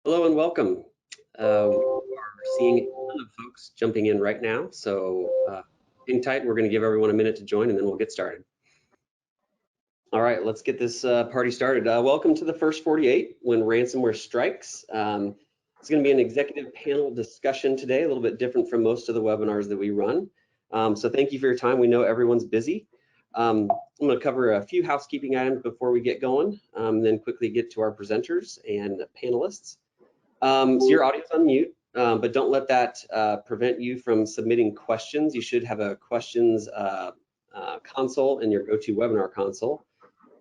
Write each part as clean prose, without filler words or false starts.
Hello and welcome. We are seeing a ton of folks jumping in right now, so hang tight. We're going to give everyone a minute to join, and then we'll get started. All right, let's get this party started. Welcome to the first 48 when ransomware strikes. It's going to be an executive panel discussion today, a little bit different from most of the webinars that we run. So thank you for your time. We know everyone's busy. I'm going to cover a few housekeeping items before we get going, then quickly get to our presenters and panelists. So your audio's on mute, but don't let that prevent you from submitting questions. You should have a questions console in your GoToWebinar console.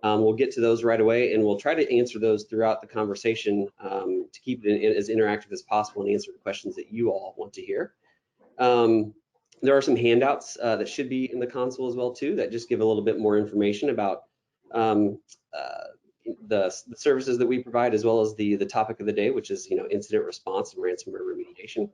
We'll get to those right away, and we'll try to answer those throughout the conversation to keep it as interactive as possible and answer the questions that you all want to hear. There are some handouts that should be in the console as well too, that just give a little bit more information about the services that we provide, as well as the topic of the day, which is incident response and ransomware remediation.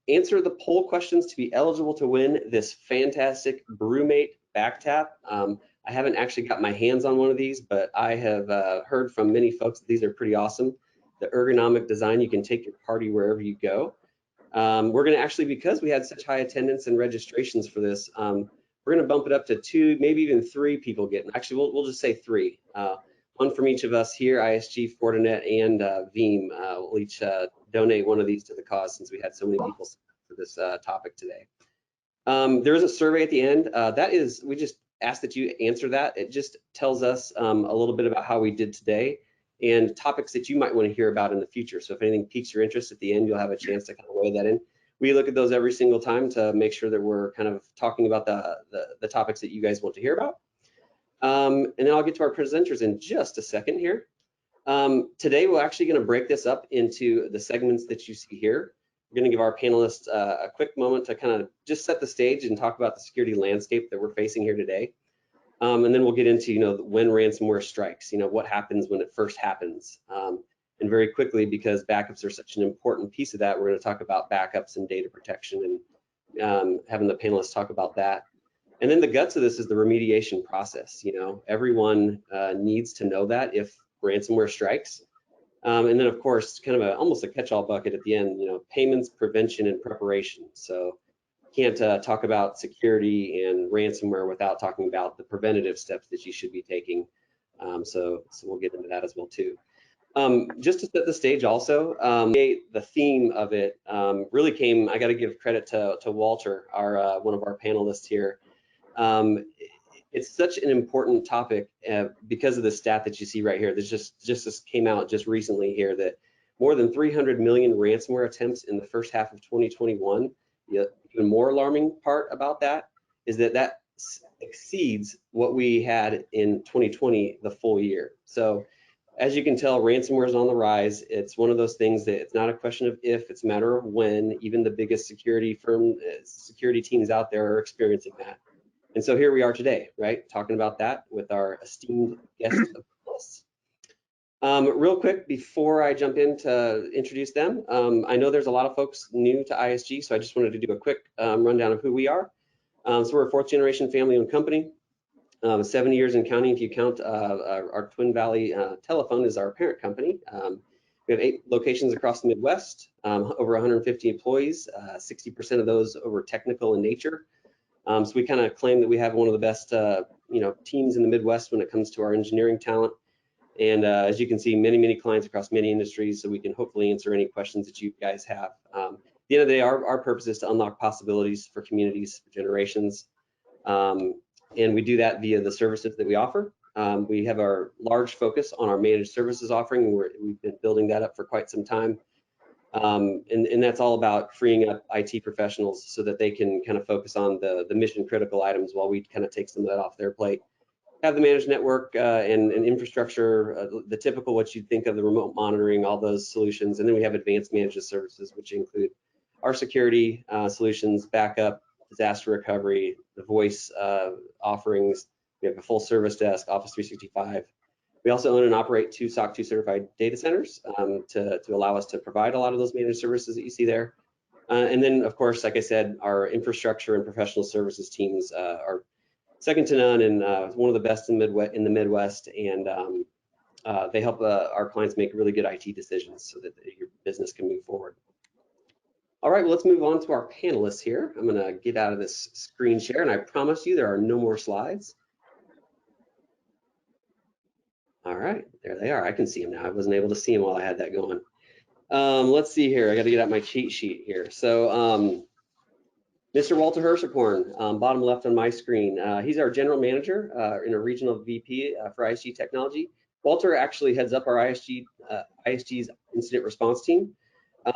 Answer the poll questions to be eligible to win this fantastic BrewMate back tap. I haven't actually got my hands on one of these, but I have heard from many folks that these are pretty awesome. The ergonomic design, you can take your party wherever you go. We're going to actually, because we had such high attendance and registrations for this, we're going to bump it up to 2, maybe even 3 people getting. Actually, we'll just say 3. One from each of us here, ISG, Fortinet, and Veeam. We'll each donate one of these to the cause, since we had so many people for this topic today. There is a survey at the end. We just ask that you answer that. It just tells us a little bit about how we did today and topics that you might want to hear about in the future. So if anything piques your interest at the end, you'll have a chance to kind of weigh that in. We look at those every single time to make sure that we're kind of talking about the topics that you guys want to hear about. And then I'll get to our presenters in just a second here. Today, we're actually going to break this up into the segments that you see here. We're going to give our panelists a quick moment to kind of just set the stage and talk about the security landscape that we're facing here today. And then we'll get into, when ransomware strikes, what happens when it first happens. And very quickly, because backups are such an important piece of that, we're going to talk about backups and data protection, and having the panelists talk about that. And then the guts of this is the remediation process. Everyone needs to know that if ransomware strikes. And then, of course, kind of almost a catch-all bucket at the end, payments, prevention, and preparation. So can't talk about security and ransomware without talking about the preventative steps that you should be taking. So we'll get into that as well too. Just to set the stage also, the theme of it really came, I got to give credit to Walter, one of our panelists here. It's such an important topic because of the stat that you see right here. This just came out just recently here, that more than 300 million ransomware attempts in the first half of 2021. The even more alarming part about that is that exceeds what we had in 2020, the full year. So as you can tell, ransomware is on the rise. It's one of those things that it's not a question of if, it's a matter of when. Even the biggest security teams out there are experiencing that. And so here we are today, right, talking about that with our esteemed guest of us. Real quick, before I jump in to introduce them, I know there's a lot of folks new to ISG, so I just wanted to do a quick rundown of who we are. So we're a 4th generation family-owned company, 7 years and counting if you count our Twin Valley Telephone is our parent company. We have 8 locations across the Midwest, over 150 employees, 60% of those over technical in nature. So we kind of claim that we have one of the best teams in the Midwest when it comes to our engineering talent. And as you can see, many clients across many industries, so we can hopefully answer any questions that you guys have. At the end of the day, our purpose is to unlock possibilities for communities, for generations. And we do that via the services that we offer. We have our large focus on our managed services offering. We've been building that up for quite some time. And that's all about freeing up IT professionals so that they can kind of focus on the mission critical items while we kind of take some of that off their plate. Have the managed network and infrastructure, the typical what you'd think of, the remote monitoring, all those solutions. And then we have advanced managed services, which include our security solutions, backup, disaster recovery, the voice offerings. We have a full service desk, Office 365. We also own and operate 2 SOC 2 certified data centers to allow us to provide a lot of those managed services that you see there. And then, of course, like I said, our infrastructure and professional services teams are second to none, and one of the best in the Midwest, and they help our clients make really good IT decisions so that your business can move forward. All right, well, let's move on to our panelists here. I'm going to get out of this screen share, and I promise you there are no more slides. All right, there they are. I can see them now. I wasn't able to see them while I had that going. Let's see here. I got to get out my cheat sheet here. So Mr. Walter Hershorn, bottom left on my screen. He's our general manager and a regional VP for ISG technology. Walter actually heads up our ISG's incident response team.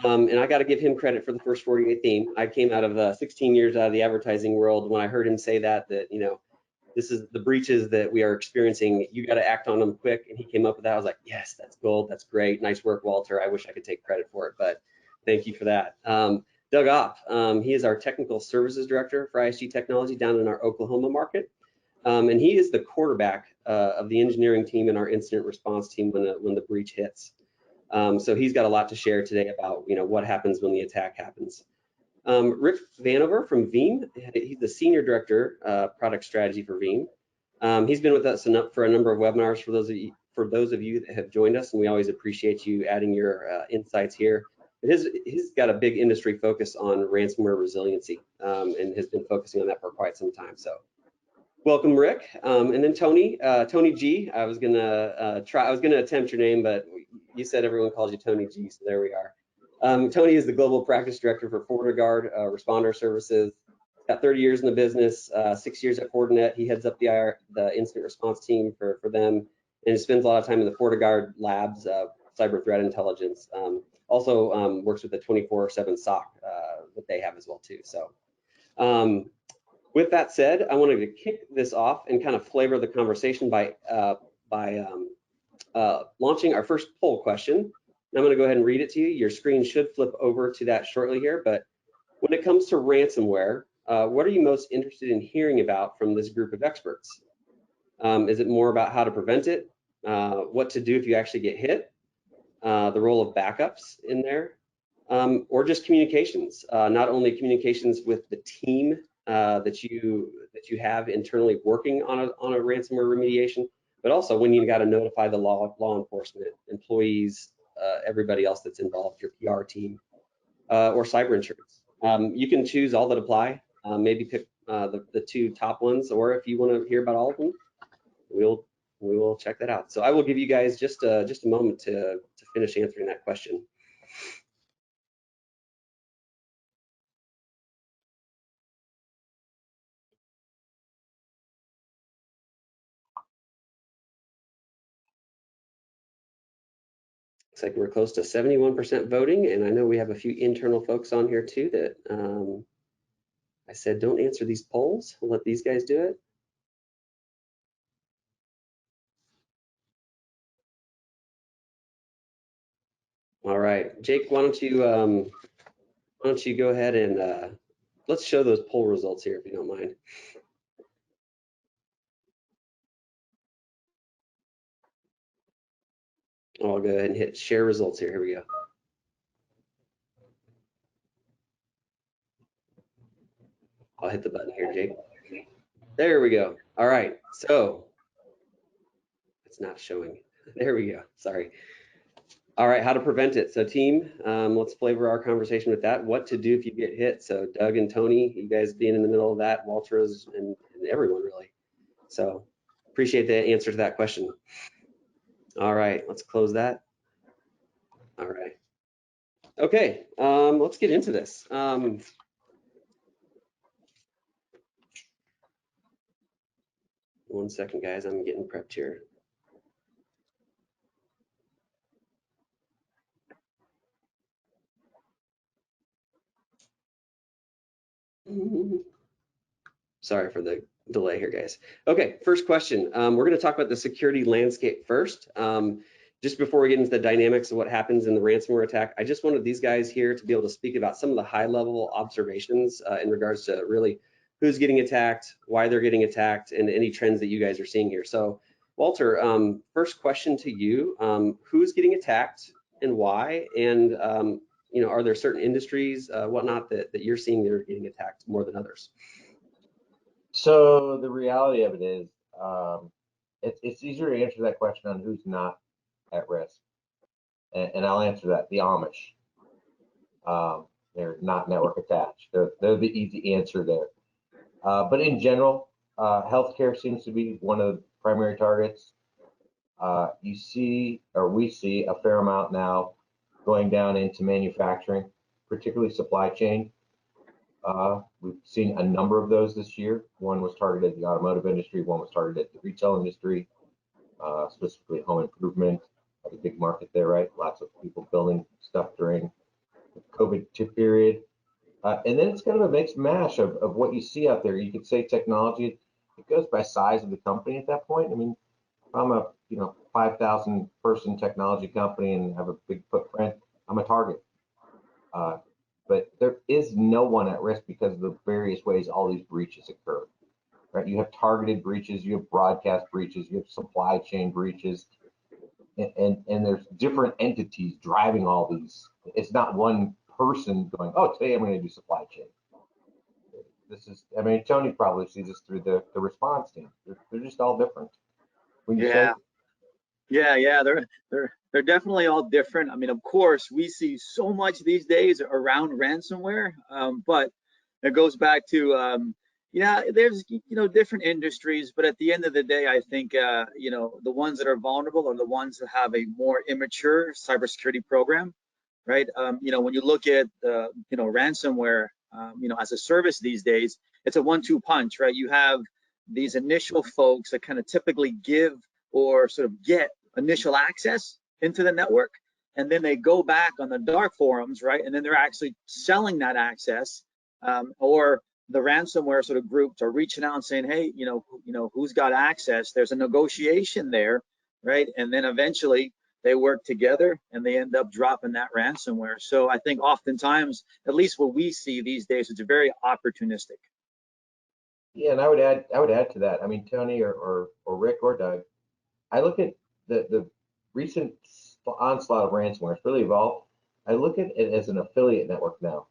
And I got to give him credit for the first 48 theme. I came out of 16 years out of the advertising world. When I heard him say that, you know, this is the breaches that we are experiencing. You got to act on them quick. And he came up with that. I was like, yes, that's gold. That's great. Nice work, Walter. I wish I could take credit for it, but thank you for that. Doug Opp, he is our technical services director for ISG technology down in our Oklahoma market. And he is the quarterback of the engineering team and our incident response team when the breach hits. So he's got a lot to share today about, you know, what happens when the attack happens. Rick Vanover from Veeam, he's the senior director, product strategy for Veeam. He's been with us for a number of webinars for those of you that have joined us, and we always appreciate you adding your insights here. He's got a big industry focus on ransomware resiliency, and has been focusing on that for quite some time. So welcome, Rick. And then Tony G. I was gonna attempt your name, but you said everyone calls you Tony G, so there we are. Tony is the global practice director for FortiGuard responder services. Got 30 years in the business, 6 years at Fortinet. He heads up the incident response team for them, and spends a lot of time in the FortiGuard labs, cyber threat intelligence. Also works with the 24/7 SOC that they have as well too. So with that said, I wanted to kick this off and kind of flavor the conversation by launching our first poll question. I'm going to go ahead and read it to you. Your screen should flip over to that shortly here. But when it comes to ransomware, what are you most interested in hearing about from this group of experts? Is it more about how to prevent it, what to do if you actually get hit, the role of backups in there, or just communications? Not only communications with the team that you have internally working on a ransomware remediation, but also when you got to notify the law enforcement, employees, everybody else that's involved, your PR team, or cyber insurance. You can choose all that apply. Maybe pick the two top ones, or if you want to hear about all of them, we will check that out. So I will give you guys just a moment to finish answering that question. Looks like we're close to 71% voting, and I know we have a few internal folks on here too that I said don't answer these polls. We'll let these guys do it. All right, Jake, why don't you go ahead and let's show those poll results here if you don't mind. I'll go ahead and hit share results here. Here we go. I'll hit the button here, Jake. There we go. All right, so it's not showing. There we go. Sorry. All right, how to prevent it. So team, let's flavor our conversation with that. What to do if you get hit. So Doug and Tony, you guys being in the middle of that, Walter and everyone really. So appreciate the answer to that question. All right, let's close that. All right. Okay, let's get into this. 1 second, guys, I'm getting prepped here. Sorry for the delay here, guys. Okay, first question. We're going to talk about the security landscape first. Just before we get into the dynamics of what happens in the ransomware attack, I just wanted these guys here to be able to speak about some of the high-level observations in regards to really who's getting attacked, why they're getting attacked, and any trends that you guys are seeing here. So, Walter, first question to you: who's getting attacked and why? And you know, are there certain industries, whatnot, that you're seeing that are getting attacked more than others? So the reality of it is, it's easier to answer that question on who's not at risk? And I'll answer that, the Amish. They're not network attached. They're the easy answer there. But in general, healthcare seems to be one of the primary targets. You see, or we see, a fair amount now going down into manufacturing, particularly supply chain. We've seen a number of those this year. One was targeted at the automotive industry, one was targeted at the retail industry, specifically home improvement. A big market there, right? Lots of people building stuff during the COVID period. And then it's kind of a mixed mash of what you see out there. You could say technology, it goes by size of the company at that point. I mean, if I'm a 5,000 person technology company and have a big footprint, I'm a target. But there is no one at risk because of the various ways all these breaches occur, right? You have targeted breaches, you have broadcast breaches, you have supply chain breaches, and there's different entities driving all these. It's not one person going, oh, today I'm going to do supply chain. This is, I mean, Tony probably sees this through the response team. They're just all different. Yeah. They're definitely all different. I mean, of course, we see so much these days around ransomware, but it goes back to there's different industries, but at the end of the day, I think the ones that are vulnerable are the ones that have a more immature cybersecurity program, right? When you look at ransomware, as a service these days, it's a 1-2 punch, right? You have these initial folks that kind of typically give or sort of get initial access into the network, and then they go back on the dark forums, right? And then they're actually selling that access, or the ransomware sort of groups are reaching out and saying, hey, who's got access? There's a negotiation there, right? And then eventually they work together and they end up dropping that ransomware. So I think oftentimes, at least what we see these days, it's very opportunistic. Yeah, and I would add to that. I mean, Tony or Rick or Doug, I look at the recent onslaught of ransomware. It's really evolved. I look at it as an affiliate network now,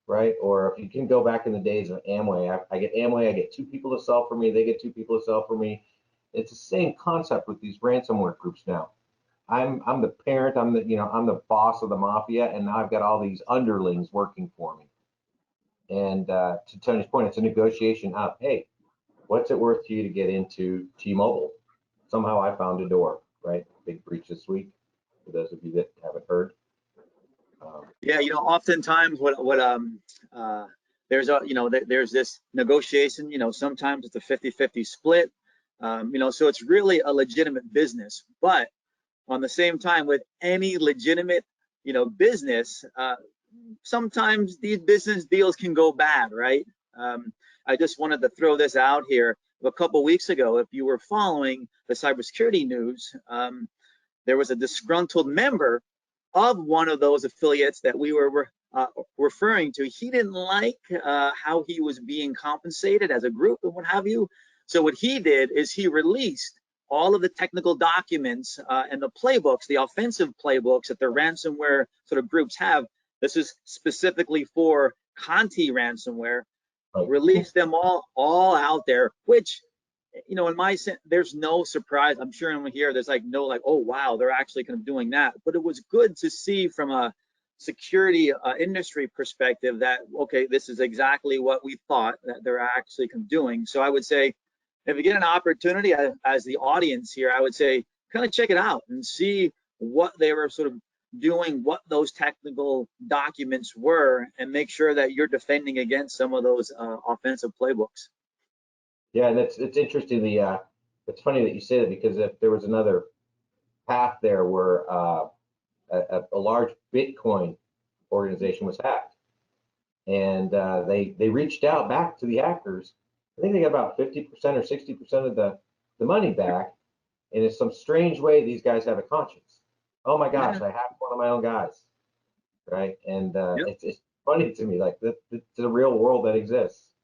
right? Or if you can go back in the days of Amway, I get Amway, I get 2 people to sell for me, they get 2 people to sell for me. It's the same concept with these ransomware groups now. I'm the parent, I'm the boss of the mafia, and now I've got all these underlings working for me. And to Tony's point, it's a negotiation up. Hey, what's it worth to you to get into T-Mobile? Somehow I found a door, right? Big breach this week, for those of you that haven't heard. Yeah, oftentimes there's this negotiation, sometimes it's a 50-50 split, so it's really a legitimate business. But on the same time, with any legitimate, business, sometimes these business deals can go bad, right? I just wanted to throw this out here. A couple weeks ago, if you were following the cybersecurity news, there was a disgruntled member of one of those affiliates that we were referring to. He didn't like how he was being compensated as a group and what have you. So what he did is he released all of the technical documents and the playbooks, the offensive playbooks that the ransomware sort of groups have. This is specifically for Conti ransomware. Release them all out there, which, in my sense, there's no surprise. I'm sure in here there's oh wow, they're actually kind of doing that. But it was good to see from a security industry perspective that, okay, this is exactly what we thought that they're actually kind of doing. So I would say, if you get an opportunity as the audience here, I would say kind of check it out and see what they were sort of doing, what those technical documents were, and make sure that you're defending against some of those offensive playbooks. Yeah, and it's interesting. It's funny that you say that, because if there was another path there where a large Bitcoin organization was hacked, and they reached out back to the hackers. I think they got about 50% or 60% of the money back, and in some strange way, these guys have a conscience. Oh my gosh, I hacked one of my own guys, right? And it's funny to me, like it's a real world that exists.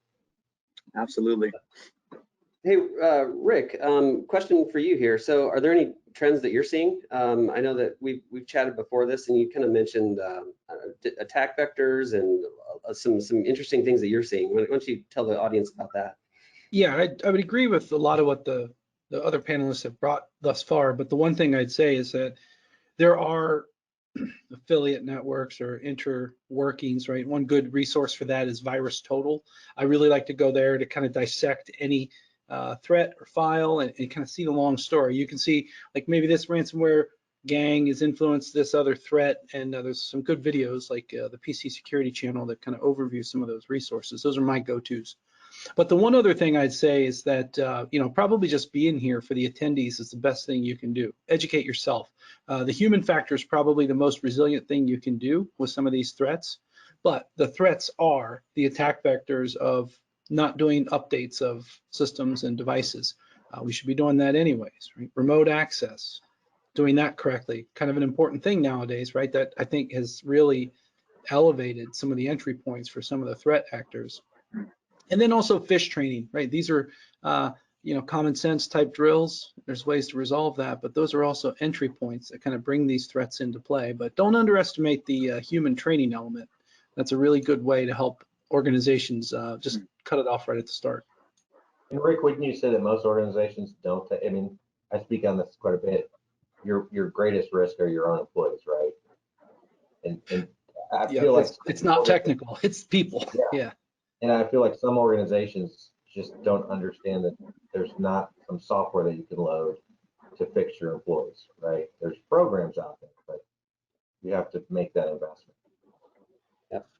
Absolutely. Hey, Rick, question for you here. So are there any trends that you're seeing? I know that we've chatted before this, and you kind of mentioned attack vectors and some interesting things that you're seeing. Why don't you tell the audience about that? Yeah, I would agree with a lot of what the the other panelists have brought thus far. But the one thing I'd say is that there are affiliate networks or interworkings, right? One good resource for that is VirusTotal. I really like to go there to kind of dissect any threat or file and kind of see the long story. You can see like maybe this ransomware gang has influenced this other threat, and there's some good videos like the PC Security channel that kind of overview some of those resources. Those are my go-tos. But the one other thing I'd say is that, probably just being here for the attendees is the best thing you can do. Educate yourself. The human factor is probably the most resilient thing you can do with some of these threats, but the threats are the attack vectors of not doing updates of systems and devices. We should be doing that anyways, right? Remote access, doing that correctly, kind of an important thing nowadays, right? That I think has really elevated some of the entry points for some of the threat actors. And then also fish training, right? These are, common sense type drills. There's ways to resolve that, but those are also entry points that kind of bring these threats into play. But don't underestimate the human training element. That's a really good way to help organizations just cut it off right at the start. And Rick, wouldn't you say that most organizations don't? I mean, I speak on this quite a bit. Your greatest risk are your own employees, right? And I feel like it's not technical, it's people. Yeah. And I feel like some organizations just don't understand that there's not some software that you can load to fix your employees, right? There's programs out there, but you have to make that investment.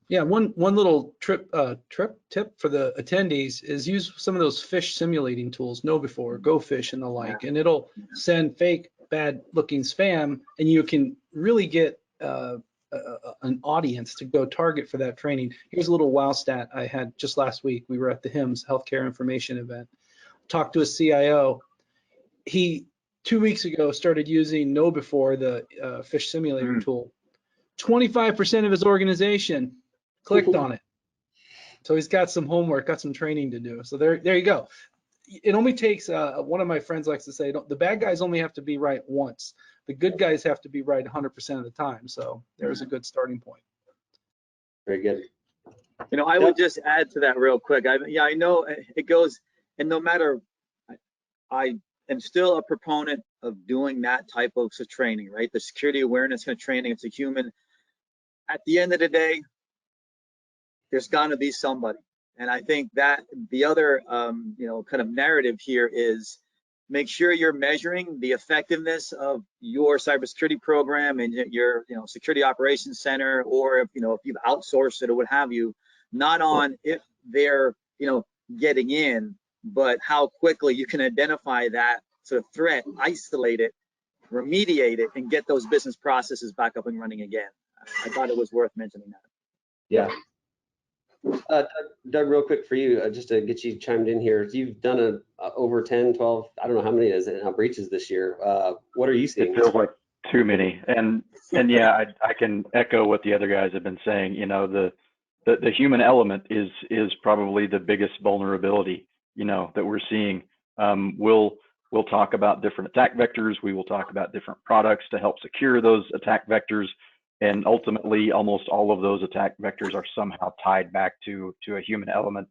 Yeah, one little tip for the attendees is use some of those fish simulating tools, KnowBe4, GoFish, and the like, and it'll send fake bad looking spam, and you can really get an audience to go target for that training. Here's a little wow stat I had just last week. We were at the HIMSS Healthcare Information event. Talked to a CIO. He 2 weeks ago started using KnowBe4, the fish simulator tool. 25% of his organization clicked on it. So he's got some homework, got some training to do. So there you go. It only takes, one of my friends likes to say, the bad guys only have to be right once. The good guys have to be right 100% of the time. So there's a good starting point. Very good. I would just add to that real quick. I know it goes, and no matter, I am still a proponent of doing that type of training, right? The security awareness kind of training, it's a human. At the end of the day, there's gonna be somebody. And I think that the other, kind of narrative here is make sure you're measuring the effectiveness of your cybersecurity program and your, security operations center, or if you've outsourced it or what have you, not on if they're, getting in, but how quickly you can identify that sort of threat, isolate it, remediate it, and get those business processes back up and running again. I thought it was worth mentioning that. Yeah. Doug, real quick for you, just to get you chimed in here. You've done over 10, 12, I don't know how many it is now breaches this year. What are you seeing? It feels like too many. And yeah, I can echo what the other guys have been saying. The human element is probably the biggest vulnerability, that we're seeing. We'll talk about different attack vectors. We will talk about different products to help secure those attack vectors. And ultimately, almost all of those attack vectors are somehow tied back to a human element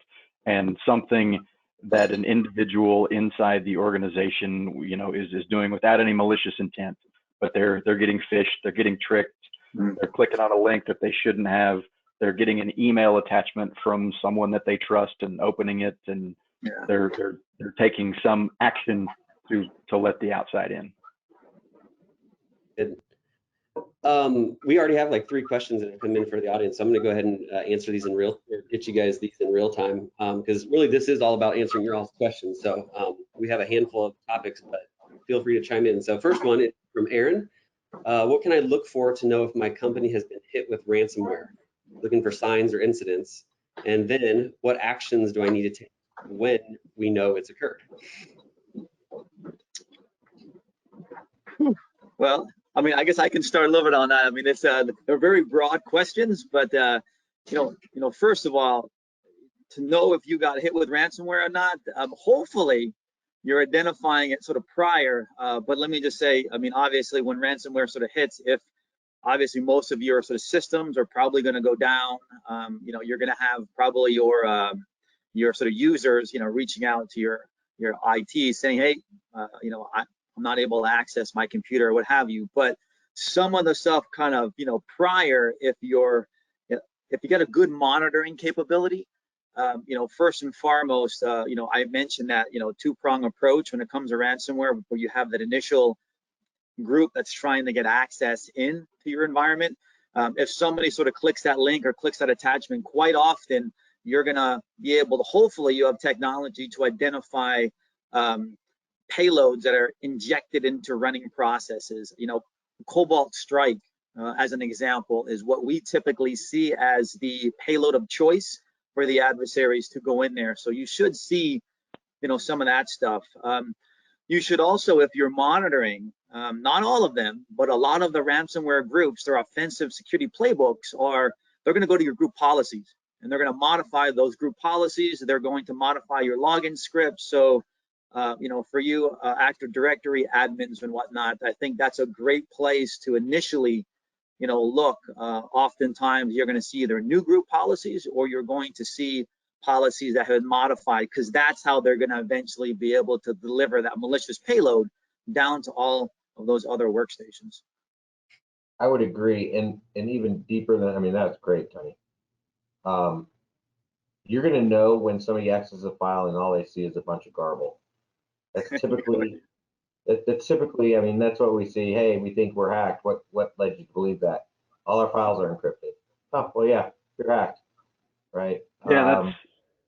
and something that an individual inside the organization, is doing without any malicious intent. But they're getting phished, they're getting tricked, they're clicking on a link that they shouldn't have. They're getting an email attachment from someone that they trust and opening it, and they're taking some action to let the outside in. Good. We already have like 3 questions that have come in for the audience. So I'm going to go ahead and answer these get you guys these in real time, because really this is all about answering your all's questions. So we have a handful of topics, but feel free to chime in. So first one is from Aaron. What can I look for to know if my company has been hit with ransomware? Looking for signs or incidents. And then what actions do I need to take when we know it's occurred? Well, I guess I can start a little bit on that. It's they're very broad questions, but first of all, to know if you got hit with ransomware or not, hopefully you're identifying it sort of prior. But let me just say, obviously when ransomware sort of hits, if obviously most of your sort of systems are probably going to go down, you're going to have probably your sort of users, reaching out to your your IT saying, hey, you know, I'm not able to access my computer or what have you. But some of the stuff kind of, you know, prior, if you got a good monitoring capability, you know, first and foremost, you know, I mentioned that, you know, two-prong approach when it comes to ransomware, where you have that initial group that's trying to get access into your environment. If somebody sort of clicks that link or clicks that attachment, quite often you're gonna be able to, hopefully you have technology to identify payloads that are injected into running processes. You know, Cobalt Strike, as an example, is what we typically see as the payload of choice for the adversaries to go in there. So you should see, you know, some of that stuff. You should also, if you're monitoring, not all of them, but a lot of the ransomware groups, their offensive security playbooks they're going to go to your group policies and they're going to modify those group policies. They're going to modify your login scripts. So, you know, for you Active Directory admins and whatnot, I think that's a great place to initially, you know, look. Oftentimes you're going to see either new group policies or you're going to see policies that have been modified, because that's how they're going to eventually be able to deliver that malicious payload down to all of those other workstations. I would agree, and even deeper than, I mean, that's great, Tony. You're going to know when somebody accesses a file and all they see is a bunch of garble. That's typically, I mean, that's what we see. Hey, we think we're hacked. What led you to believe that? All our files are encrypted. Oh, well, yeah, you're hacked, right? Yeah, that's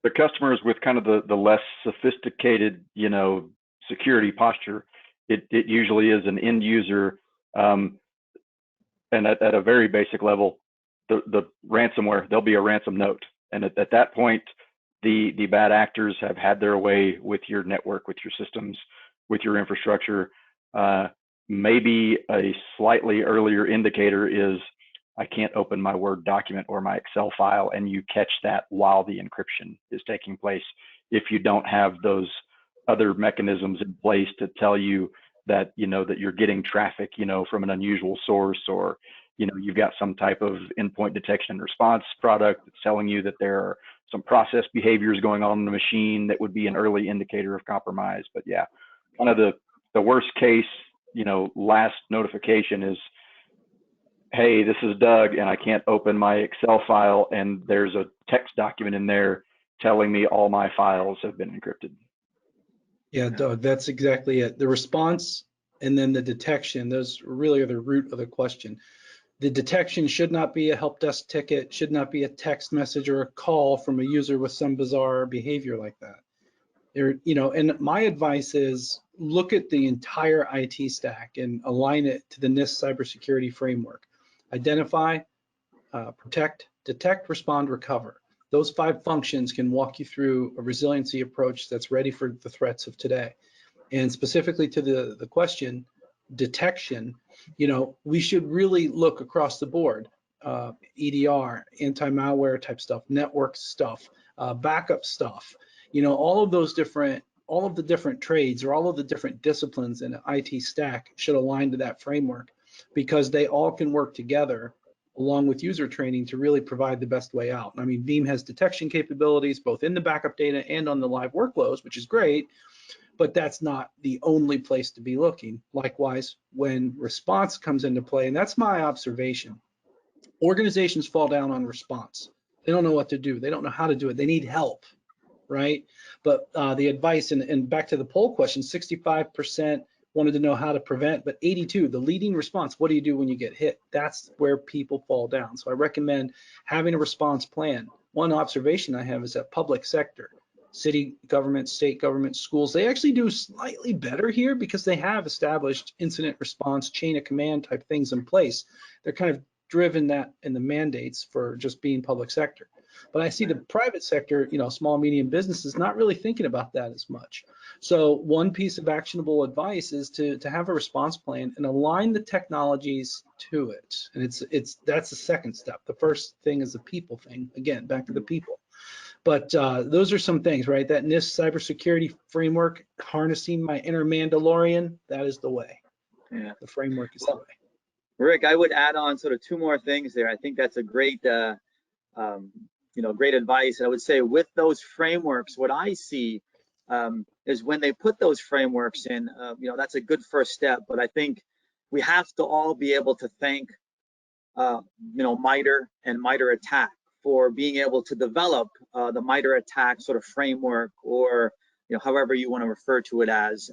the customers with kind of the less sophisticated, you know, security posture. It usually is an end user, and at a very basic level, the ransomware, there'll be a ransom note, and at that point, the bad actors have had their way with your network, with your systems, with your infrastructure. Maybe a slightly earlier indicator is I can't open my Word document or my Excel file, and you catch that while the encryption is taking place. If you don't have those other mechanisms in place to tell you that, you know, that you're getting traffic, you know, from an unusual source, or, you know, you've got some type of endpoint detection and response product that's telling you that there are some process behaviors going on in the machine, that would be an early indicator of compromise. But yeah, kind of the worst case, you know, last notification is, hey, this is Doug, and I can't open my Excel file, and there's a text document in there telling me all my files have been encrypted. Yeah, Doug, that's exactly it. The response and then the detection, those really are the root of the question. The detection should not be a help desk ticket, should not be a text message or a call from a user with some bizarre behavior like that. There, you know, and my advice is look at the entire IT stack and align it to the NIST cybersecurity framework. Identify, protect, detect, respond, recover. Those 5 functions can walk you through a resiliency approach that's ready for the threats of today. And specifically to the question, detection, you know, we should really look across the board. EDR, anti-malware type stuff, network stuff, backup stuff, you know, all of the different trades or all of the different disciplines in an IT stack should align to that framework, because they all can work together along with user training to really provide the best way out. I mean, Veeam has detection capabilities both in the backup data and on the live workloads, which is great, but that's not the only place to be looking. Likewise, when response comes into play, and that's my observation, organizations fall down on response. They don't know what to do. They don't know how to do it. They need help, right? But the advice, and back to the poll question, 65% wanted to know how to prevent, but 82, the leading response, what do you do when you get hit? That's where people fall down. So I recommend having a response plan. One observation I have is that public sector, city government, state government, schools, they actually do slightly better here because they have established incident response, chain of command type things in place. They're kind of driven that in the mandates for just being public sector. But I see the private sector, you know, small, medium businesses not really thinking about that as much. So one piece of actionable advice is to have a response plan and align the technologies to it. And that's the second step. The first thing is the people thing. Again, back to the people. But those are some things, right? That NIST cybersecurity framework, harnessing my inner Mandalorian, that is the way. Yeah. The framework is the way. Rick, I would add on sort of 2 more things there. I think that's a great, you know, great advice. I would say with those frameworks, what I see is when they put those frameworks in, that's a good first step. But I think we have to all be able to thank, MITRE and MITRE ATT&CK for being able to develop the MITRE ATT&CK sort of framework, or however you want to refer to it as.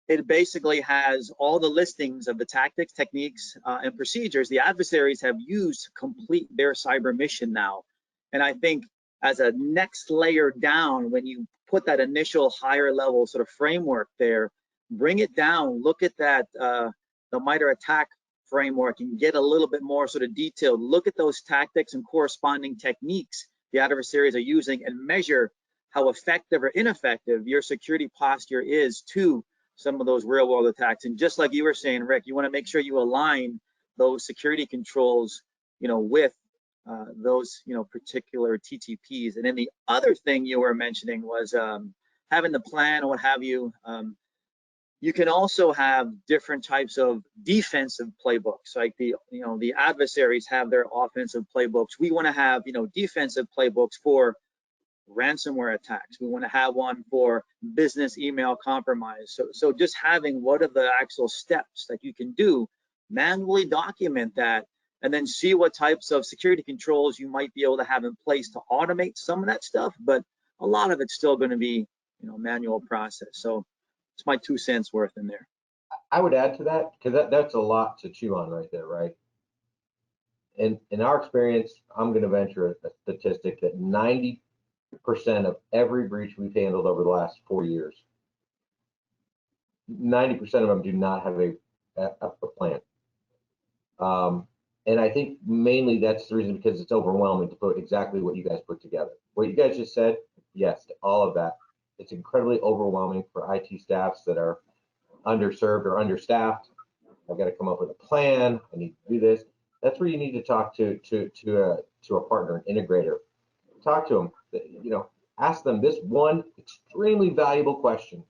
It basically has all the listings of the tactics, techniques, and procedures the adversaries have used to complete their cyber mission now. And I think as a next layer down, when you put that initial higher level sort of framework there, bring it down, look at that, the MITRE ATT&CK framework, and get a little bit more sort of detailed. Look at those tactics and corresponding techniques the adversaries are using, and measure how effective or ineffective your security posture is to some of those real world attacks. And just like you were saying, Rick, you want to make sure you align those security controls, with those, particular TTPs. And then the other thing you were mentioning was having the plan or what have you. You can also have different types of defensive playbooks, like the adversaries have their offensive playbooks. We want to have, defensive playbooks for ransomware attacks. We want to have one for business email compromise. So just having what are the actual steps that you can do, manually document that, and then see what types of security controls you might be able to have in place to automate some of that stuff. But a lot of it's still going to be, manual process. So it's my 2 cents worth in there. I would add to that, because that's a lot to chew on right there, right? And in our experience, I'm going to venture a statistic that 90% of every breach we've handled over the last 4 years, 90% of them do not have a plan. And I think mainly that's the reason, because it's overwhelming to put exactly what you guys put together. What you guys just said, yes, to all of that. It's incredibly overwhelming for IT staffs that are underserved or understaffed. I've got to come up with a plan. I need to do this. That's where you need to talk to a partner, an integrator. Talk to them. Ask them this one extremely valuable question: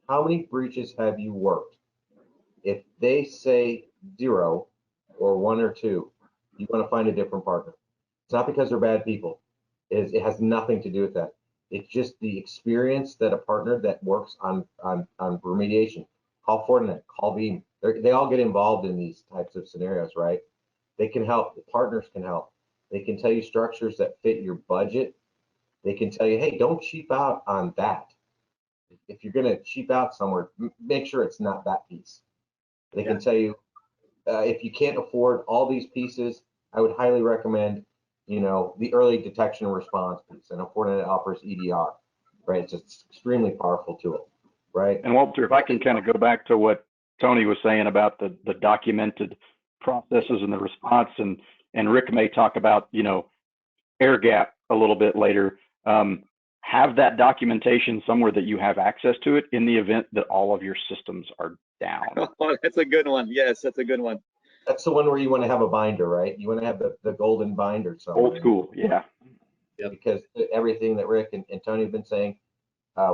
how many breaches have you worked? If they say 0 or 1 or 2, you want to find a different partner. It's not because they're bad people. It has nothing to do with that. It's just the experience that a partner that works on remediation. Call Fortinet, call Veeam. They all get involved in these types of scenarios, right? They can help. The partners can help. They can tell you structures that fit your budget. They can tell you, hey, don't cheap out on that. If you're going to cheap out somewhere, make sure it's not that piece. They can tell you, if you can't afford all these pieces, I would highly recommend, the early detection and response piece. And Fortinet offers EDR, right? It's an extremely powerful tool, right? And Walter, if I can kind of go back to what Tony was saying about the documented processes and the response, and Rick may talk about, air gap a little bit later. Have that documentation somewhere that you have access to it in the event that all of your systems are down. Oh, that's a good one. Yes, that's a good one. That's the one where you want to have a binder, right? You want to have the golden binder somewhere. Old school, yeah. Because everything that Rick and Tony have been saying,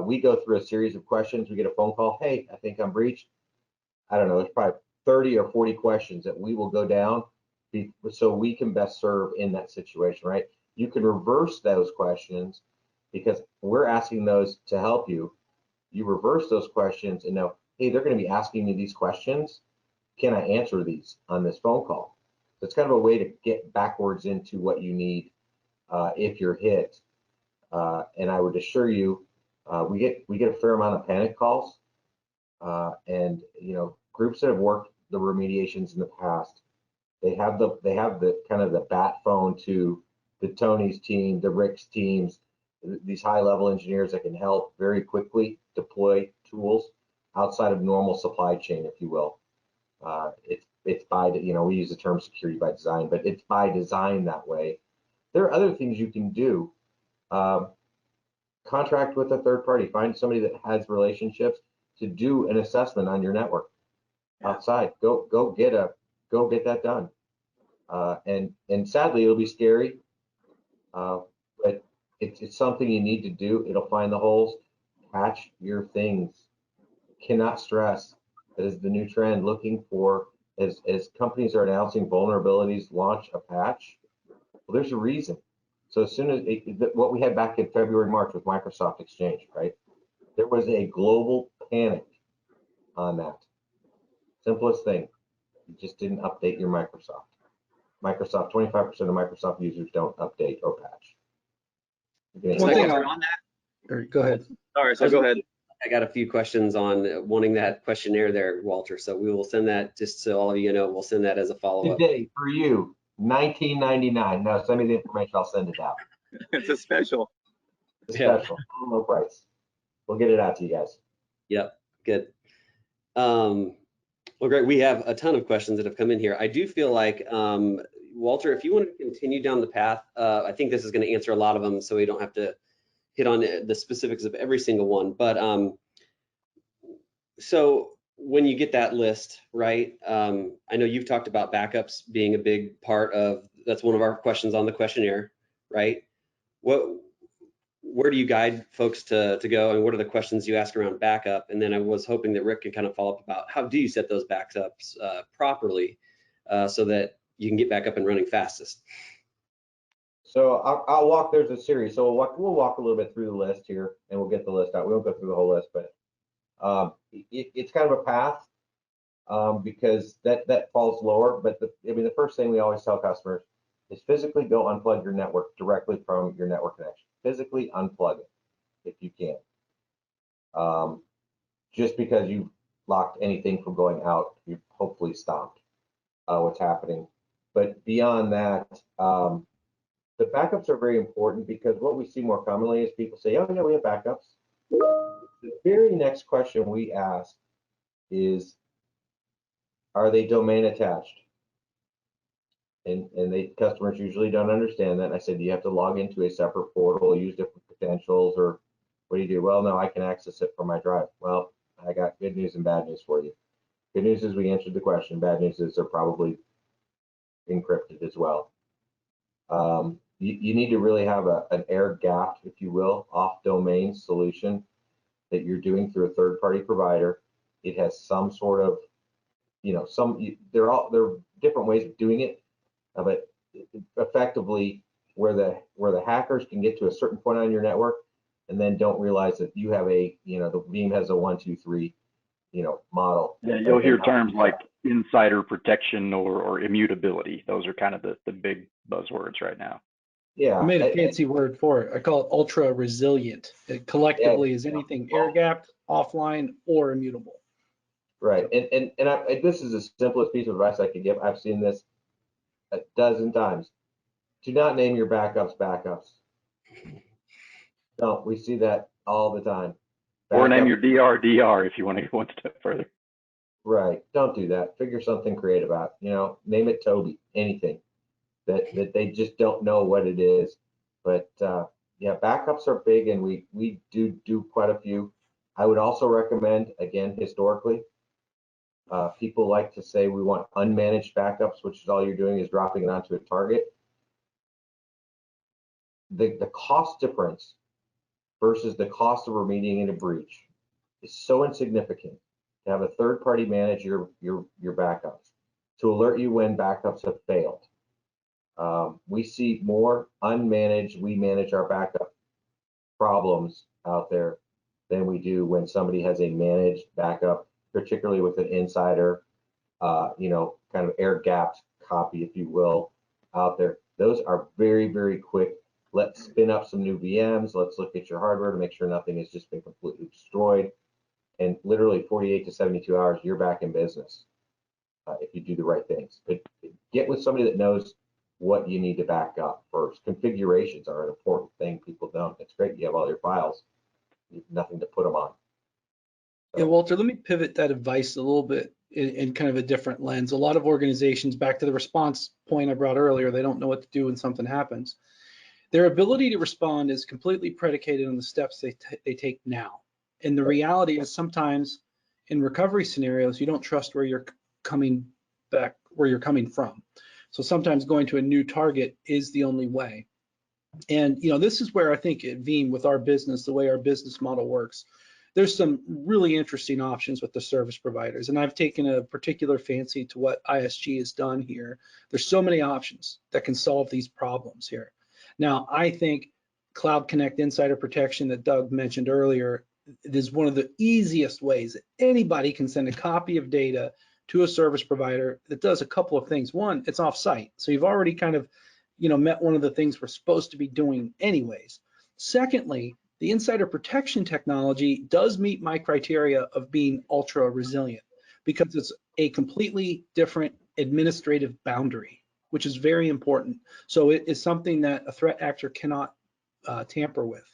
we go through a series of questions. We get a phone call. Hey, I think I'm breached. I don't know. There's probably 30 or 40 questions that we will go down so we can best serve in that situation, right? You can reverse those questions because we're asking those to help you. You reverse those questions and know, hey, they're going to be asking me these questions. Can I answer these on this phone call? So it's kind of a way to get backwards into what you need if you're hit. And I would assure you, we get a fair amount of panic calls, and groups that have worked the remediations in the past, they have the kind of the bat phone to the Tony's team, the Rick's teams, these high level engineers that can help very quickly deploy tools outside of normal supply chain, if you will. It's by, we use the term security by design, but it's by design that way. There are other things you can do. Contract with a third party, find somebody that has relationships to do an assessment on your network outside. Go get that done. And sadly, it'll be scary, but it's something you need to do. It'll find the holes. Patch your things. Cannot stress. That is the new trend. Looking for, as companies are announcing vulnerabilities, launch a patch. Well, there's a reason. So as soon as what we had back in February, March with Microsoft Exchange, right? There was a global panic on that. Simplest thing, you just didn't update your Microsoft. 25% of Microsoft users don't update or patch. One thing on that. Or go ahead. Sorry, so go ahead. I got a few questions on wanting that questionnaire there, Walter. So we will send that, just so all of you know, we'll send that as a follow-up. Today for you, $19.99. No, send me the information. I'll send it out. It's a special. It's special. No price. We'll get it out to you guys. Yep, good. Well, great. We have a ton of questions that have come in here. I do feel like, Walter, if you want to continue down the path, I think this is going to answer a lot of them, so we don't have to hit on the specifics of every single one. But so when you get that list, right, I know you've talked about backups being a big part of, that's one of our questions on the questionnaire, right? Where do you guide folks to go, and what are the questions you ask around backup? And then I was hoping that Rick could kind of follow up about how do you set those backups properly so that you can get back up and running fastest. So I'll walk, there's a series. So we'll walk a little bit through the list here, and we'll get the list out. We won't go through the whole list, but it's kind of a path because that falls lower. But the first thing we always tell customers is physically go unplug your network directly from your network connection. Physically unplug it if you can. Just because you locked anything from going out, you've hopefully stopped what's happening. But beyond that, the backups are very important, because what we see more commonly is people say, oh yeah, we have backups. The very next question we ask is, are they domain attached? And customers usually don't understand that. And I said, do you have to log into a separate portal, use different credentials, or what do you do? Well, no, I can access it from my drive. Well, I got good news and bad news for you. Good news is we answered the question. Bad news is they're probably encrypted as well. You need to really have an air gap, if you will, off domain solution that you're doing through a third-party provider. It has some sort of, there are different ways of doing it, but effectively where the hackers can get to a certain point on your network and then don't realize that you have the Veeam has a 1, 2, 3, model. Yeah, you'll hear terms like insider protection or immutability. Those are kind of the big buzzwords right now. Yeah, I made a fancy word for it. I call it ultra resilient. It collectively is anything air gapped, offline, or immutable. Right, and this is the simplest piece of advice I could give. I've seen this a dozen times. Do not name your backups. No, we see that all the time. Or name your DR if you want to go one step further. Right, don't do that. Figure something creative out. Name it Toby, anything that they just don't know what it is. But yeah, backups are big, and we do quite a few. I would also recommend, again, historically, people like to say we want unmanaged backups, which is all you're doing is dropping it onto a target. The cost difference versus the cost of remediating a breach is so insignificant to have a third party manage your backups, to alert you when backups have failed. We see more unmanaged, we manage our backup problems out there than we do when somebody has a managed backup, particularly with an insider, kind of air gapped copy, if you will, out there. Those are very, very quick. Let's spin up some new VMs. Let's look at your hardware to make sure nothing has just been completely destroyed. And literally 48 to 72 hours, you're back in business if you do the right things. But get with somebody that knows what you need to back up first. Configurations are an important thing. People don't. It's great you have all your files. You have nothing to put them on. Yeah, Walter, let me pivot that advice a little bit in kind of a different lens. A lot of organizations, back to the response point I brought earlier, they don't know what to do when something happens. Their ability to respond is completely predicated on the steps they take now. And the reality is sometimes in recovery scenarios, you don't trust where you're coming from. So sometimes going to a new target is the only way. And this is where I think at Veeam, with our business, the way our business model works, there's some really interesting options with the service providers. And I've taken a particular fancy to what ISG has done here. There's so many options that can solve these problems here. Now, I think Cloud Connect Insider Protection that Doug mentioned earlier, it is one of the easiest ways that anybody can send a copy of data to a service provider that does a couple of things. One, it's off-site, so you've already kind of, met one of the things we're supposed to be doing anyways. Secondly, the insider protection technology does meet my criteria of being ultra resilient because it's a completely different administrative boundary, which is very important. So it is something that a threat actor cannot tamper with.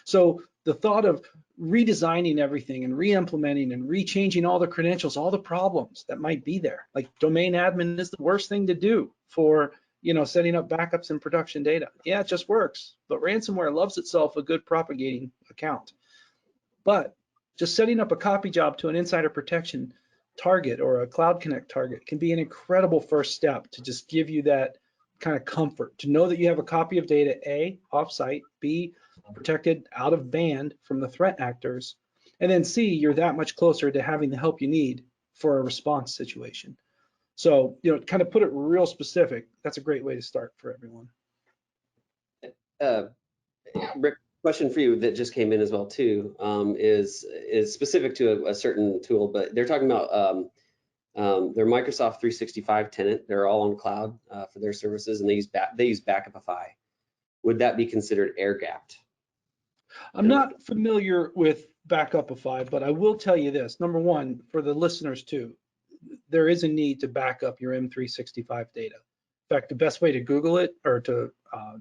So the thought of redesigning everything and re-implementing and re-changing all the credentials, all the problems that might be there, like domain admin is the worst thing to do for setting up backups and production data. Yeah, it just works, but ransomware loves itself a good propagating account. But just setting up a copy job to an insider protection target or a Cloud Connect target can be an incredible first step to just give you that kind of comfort to know that you have a copy of data, A, offsite, B, protected out of band from the threat actors, and then C, you're that much closer to having the help you need for a response situation. So, kind of put it real specific. That's a great way to start for everyone. Rick, question for you that just came in as well too, is specific to a certain tool, but they're talking about their Microsoft 365 tenant. They're all on cloud for their services, and they use Backupify. Would that be considered air gapped? I'm not familiar with Backupify, but I will tell you this. Number one, for the listeners too, there is a need to back up your M365 data. In fact, the best way to Google it or to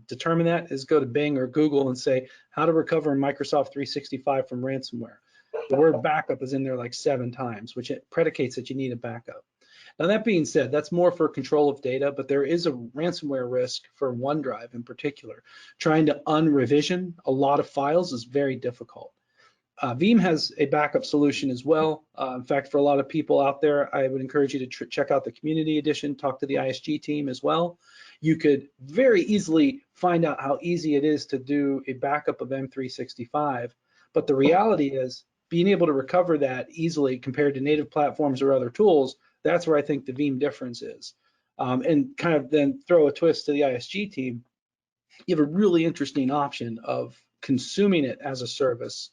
determine that is go to Bing or Google and say how to recover Microsoft 365 from ransomware. The word backup is in there like 7 times, which it predicates that you need a backup. Now, that being said, that's more for control of data, but there is a ransomware risk for OneDrive in particular. Trying to unrevision a lot of files is very difficult. Veeam has a backup solution as well. In fact, for a lot of people out there, I would encourage you to check out the community edition, talk to the ISG team as well. You could very easily find out how easy it is to do a backup of M365, but the reality is being able to recover that easily compared to native platforms or other tools, that's where I think the Veeam difference is. And kind of then throw a twist to the ISG team, you have a really interesting option of consuming it as a service,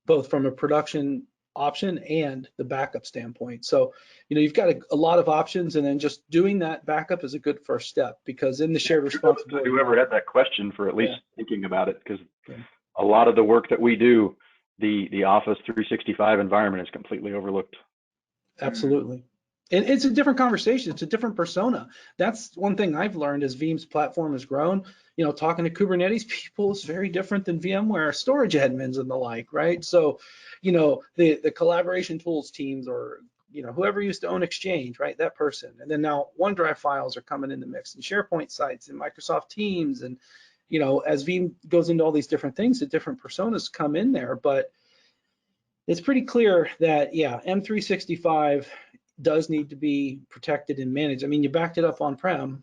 both from a production option and the backup standpoint. So, you've got a lot of options, and then just doing that backup is a good first step, because in the shared responsibility. Whoever had that question for at least thinking about it, because a lot of the work that we do, the Office 365 environment is completely overlooked. Absolutely. And it's a different conversation. It's a different persona. That's one thing I've learned as Veeam's platform has grown. Talking to Kubernetes people is very different than VMware storage admins and the like, right? So, the collaboration tools teams, or whoever used to own Exchange, right? That person. And then now OneDrive files are coming in the mix, and SharePoint sites and Microsoft Teams, and as Veeam goes into all these different things, the different personas come in there. But it's pretty clear that M365 does need to be protected and managed. I mean, you backed it up on-prem,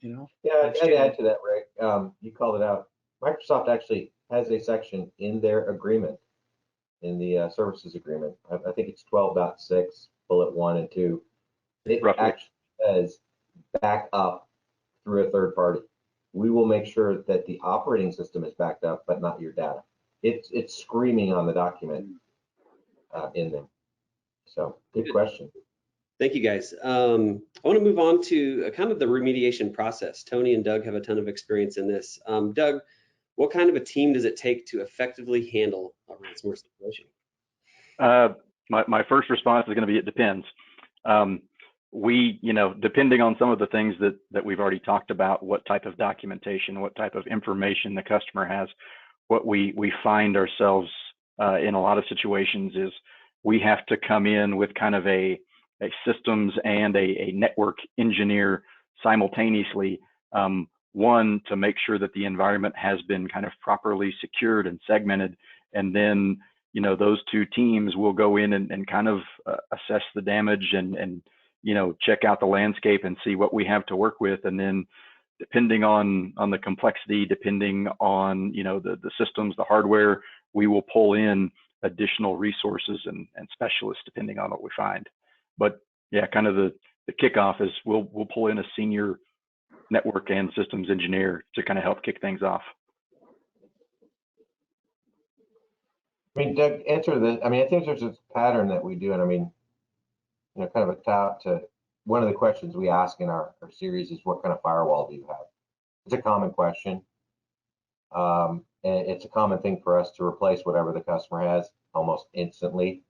Yeah, I'd add to that, Rick. You called it out. Microsoft actually has a section in their agreement, in the services agreement. I think it's 12.6, bullet 1 and 2. It actually says back up through a third party. We will make sure that the operating system is backed up, but not your data. It's screaming on the document in there. So good question. Thank you, guys. I want to move on to kind of the remediation process. Tony and Doug have a ton of experience in this. Doug, what kind of a team does it take to effectively handle a ransomware situation? My first response is going to be, it depends. Depending on some of the things that we've already talked about, what type of documentation, what type of information the customer has, what we find ourselves in a lot of situations is we have to come in with kind of a systems and a network engineer simultaneously. One, to make sure that the environment has been kind of properly secured and segmented, and then those two teams will go in and kind of assess the damage and check out the landscape and see what we have to work with, and then depending on the complexity, depending on the systems, the hardware, we will pull in additional resources and specialists depending on what we find. But yeah, kind of the kickoff is we'll pull in a senior network and systems engineer to kind of help kick things off. I mean, Doug, answer this. I mean, I think there's this pattern that we do, and I mean, kind of a top to one of the questions we ask in our series is, what kind of firewall do you have? It's a common question. And it's a common thing for us to replace whatever the customer has almost instantly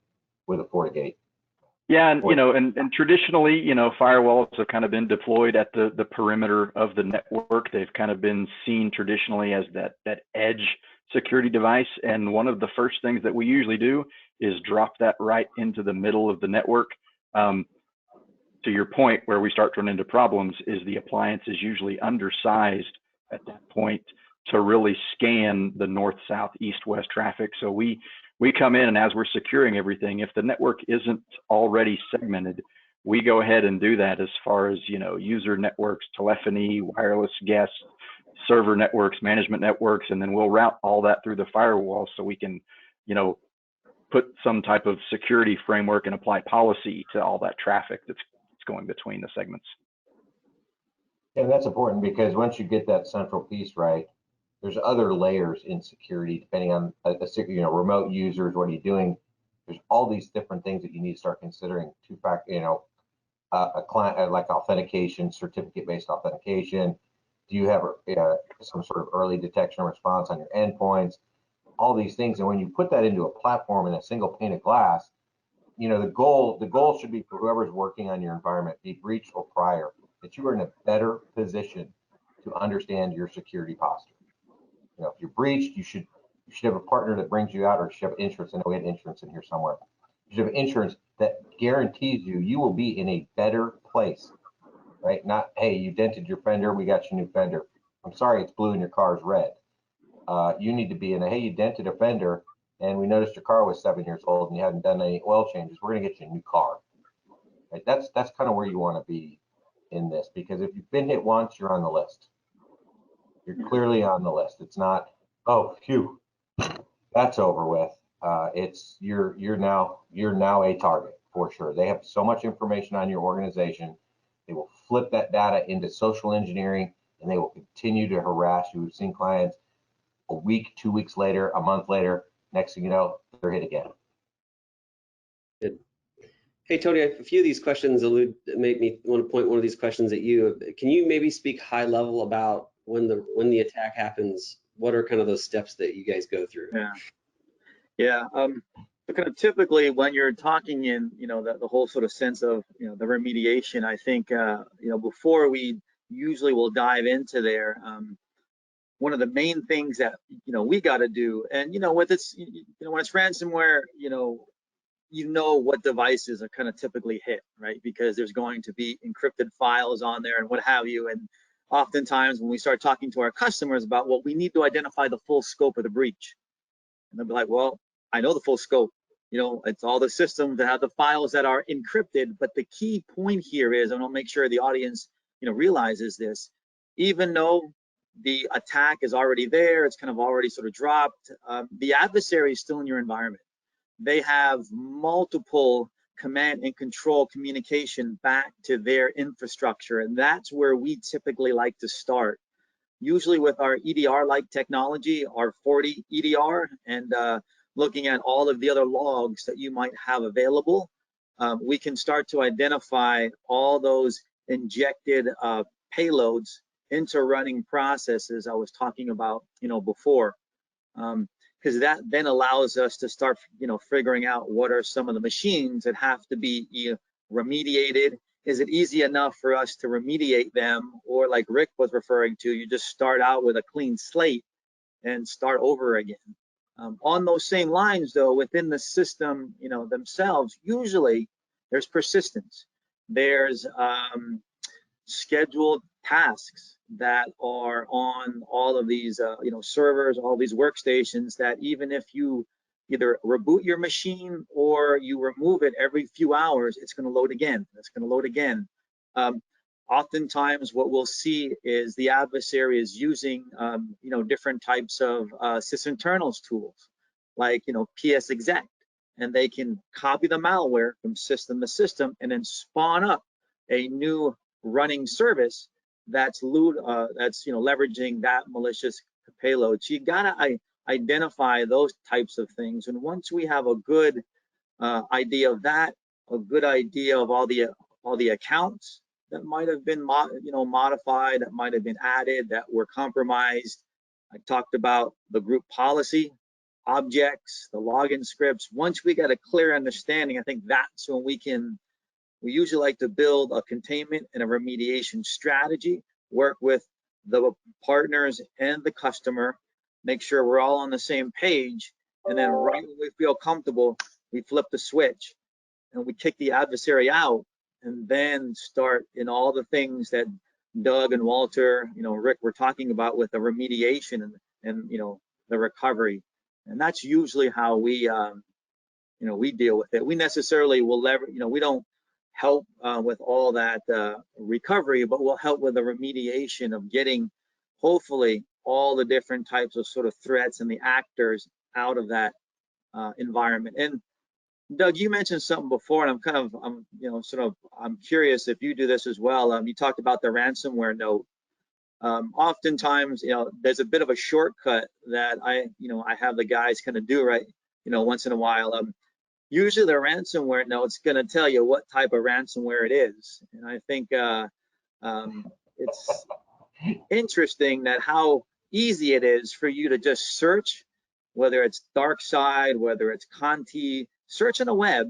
with a FortiGate. Yeah, and and traditionally, firewalls have kind of been deployed at the perimeter of the network. They've kind of been seen traditionally as that edge security device. And one of the first things that we usually do is drop that right into the middle of the network. To your point, where we start to run into problems is the appliance is usually undersized at that point to really scan the north, south, east, west traffic. So we come in, and as we're securing everything, if the network isn't already segmented, we go ahead and do that as far as, user networks, telephony, wireless guests, server networks, management networks, and then we'll route all that through the firewall so we can, put some type of security framework and apply policy to all that traffic that's going between the segments. And that's important because once you get that central piece right, there's other layers in security depending on remote users. What are you doing? There's all these different things that you need to start considering. Two-factor, a client like authentication, certificate-based authentication. Do you have some sort of early detection and response on your endpoints? All these things, and when you put that into a platform in a single pane of glass, the goal should be for whoever's working on your environment, be breach or prior, that you are in a better position to understand your security posture. If you're breached, you should have a partner that brings you out, or you should have insurance. I know we had insurance in here somewhere. You should have insurance that guarantees you will be in a better place, right? Not, hey, you dented your fender, we got you a new fender. I'm sorry, it's blue and your car is red. You need to be in a, hey, you dented a fender and we noticed your car was 7 years old and you hadn't done any oil changes. We're going to get you a new car. Right? That's kind of where you want to be in this, because if you've been hit once, you're on the list. You're clearly on the list. It's not, oh, phew, that's over with. It's you're now a target for sure. They have so much information on your organization. They will flip that data into social engineering, and they will continue to harass you. We've seen clients a week, 2 weeks later, a month later. Next thing you know, they're hit again. Good. Hey, Tony, a few of these questions make me want to point one of these questions at you. Can you maybe speak high level about when the attack happens? What are kind of those steps that you guys go through? Yeah. So kind of typically when you're talking in, the whole sort of sense of, the remediation, I think, before we usually will dive into there, one of the main things that, we got to do, and, with it's, when it's ransomware, what devices are kind of typically hit, right? Because there's going to be encrypted files on there and what have you. And oftentimes when we start talking to our customers about, well, we need to identify the full scope of the breach. And they'll be like, well, I know the full scope. It's all the systems that have the files that are encrypted. But the key point here is, and I'll make sure the audience, realizes this, even though the attack is already there, it's kind of already sort of dropped, the adversary is still in your environment. They have multiple command and control communication back to their infrastructure. And that's where we typically like to start. Usually with our EDR-like technology, our FortiEDR, and looking at all of the other logs that you might have available, we can start to identify all those injected payloads into running processes I was talking about, before. Because that then allows us to start, figuring out what are some of the machines that have to be remediated. Is it easy enough for us to remediate them? Or like Rick was referring to, you just start out with a clean slate and start over again. On those same lines though, within the system, themselves, usually there's persistence. There's scheduled tasks that are on all of these servers, all these workstations, that even if you either reboot your machine or you remove it every few hours, it's going to load again. It's going to load again. Oftentimes what we'll see is the adversary is using different types of sysinternals tools like PSExec, and they can copy the malware from system to system and then spawn up a new running service that's leveraging that malicious payload. So you gotta identify those types of things. And once we have a good idea of that, a good idea of all the accounts that might have been modified, that might have been added, that were compromised. I talked about the group policy, objects, the login scripts. Once we get a clear understanding, I think that's when we usually like to build a containment and a remediation strategy, work with the partners and the customer, make sure we're all on the same page, and then right when we feel comfortable, we flip the switch and we kick the adversary out, and then start in all the things that Doug and Walter, Rick were talking about with the remediation and the recovery. And that's usually how we we deal with it. We necessarily will we don't help with all that recovery, but we'll help with the remediation of getting hopefully all the different types of sort of threats and the actors out of that environment. And Doug, you mentioned something before, and I'm curious if you do this as well. You talked about the ransomware note. Oftentimes, there's a bit of a shortcut that I have the guys kind of do right, once in a while. Usually the ransomware note's going to tell you what type of ransomware it is. And I think it's interesting that how easy it is for you to just search, whether it's dark side, whether it's Conti, search on the web,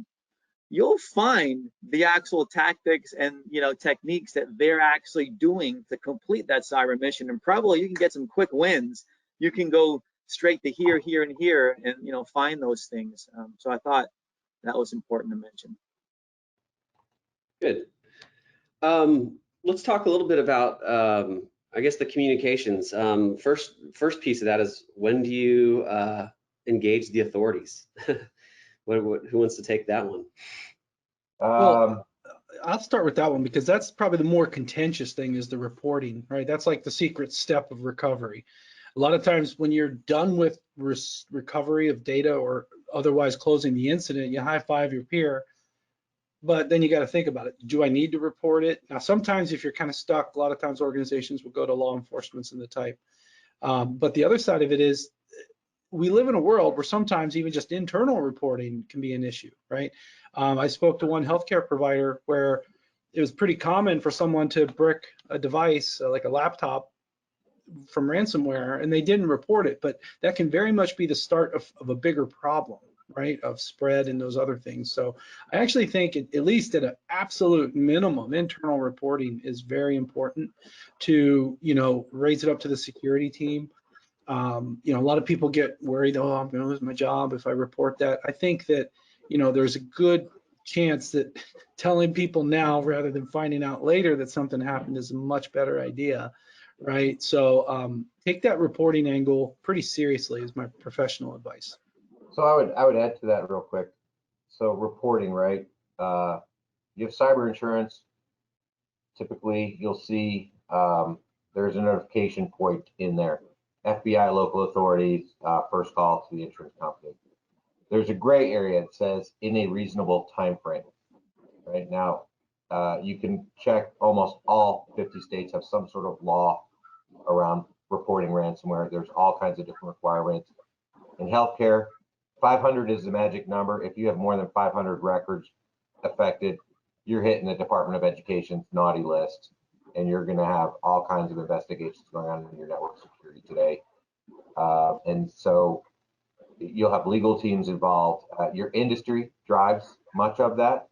you'll find the actual tactics and techniques that they're actually doing to complete that cyber mission. And probably you can get some quick wins. You can go straight to here, here, and here, and find those things. So I thought that was important to mention. Good. Let's talk a little bit about, I guess, the communications. First piece of that is, when do you engage the authorities? Who wants to take that one? Well, I'll start with that one, because that's probably the more contentious thing, is the reporting, right? That's like the secret step of recovery. A lot of times when you're done with recovery of data or otherwise closing the incident, you high five your peer, but then you got to think about it. Do I need to report it? Now, sometimes if you're kind of stuck, a lot of times organizations will go to law enforcement and the type. But the other side of it is, we live in a world where sometimes even just internal reporting can be an issue, right? I spoke to one healthcare provider where it was pretty common for someone to brick a device, like a laptop, from ransomware, and they didn't report it. But that can very much be the start of a bigger problem, right? Of spread and those other things. So I actually think, at least at an absolute minimum, internal reporting is very important to, raise it up to the security team. A lot of people get worried, oh, I'm going to lose my job if I report that. I think that, there's a good chance that telling people now rather than finding out later that something happened is a much better idea, right? So take that reporting angle pretty seriously is my professional advice. So I would add to that real quick. So reporting, right? You have cyber insurance. Typically, you'll see there's a notification point in there. FBI, local authorities, first call to the insurance company. There's a gray area that says in a reasonable time frame. Right now, you can check almost all 50 states have some sort of law around reporting ransomware. There's all kinds of different requirements. In healthcare, 500 is the magic number. If you have more than 500 records affected, you're hitting the Department of Education's naughty list, and you're going to have all kinds of investigations going on in your network security today. And so you'll have legal teams involved. Your industry drives much of that.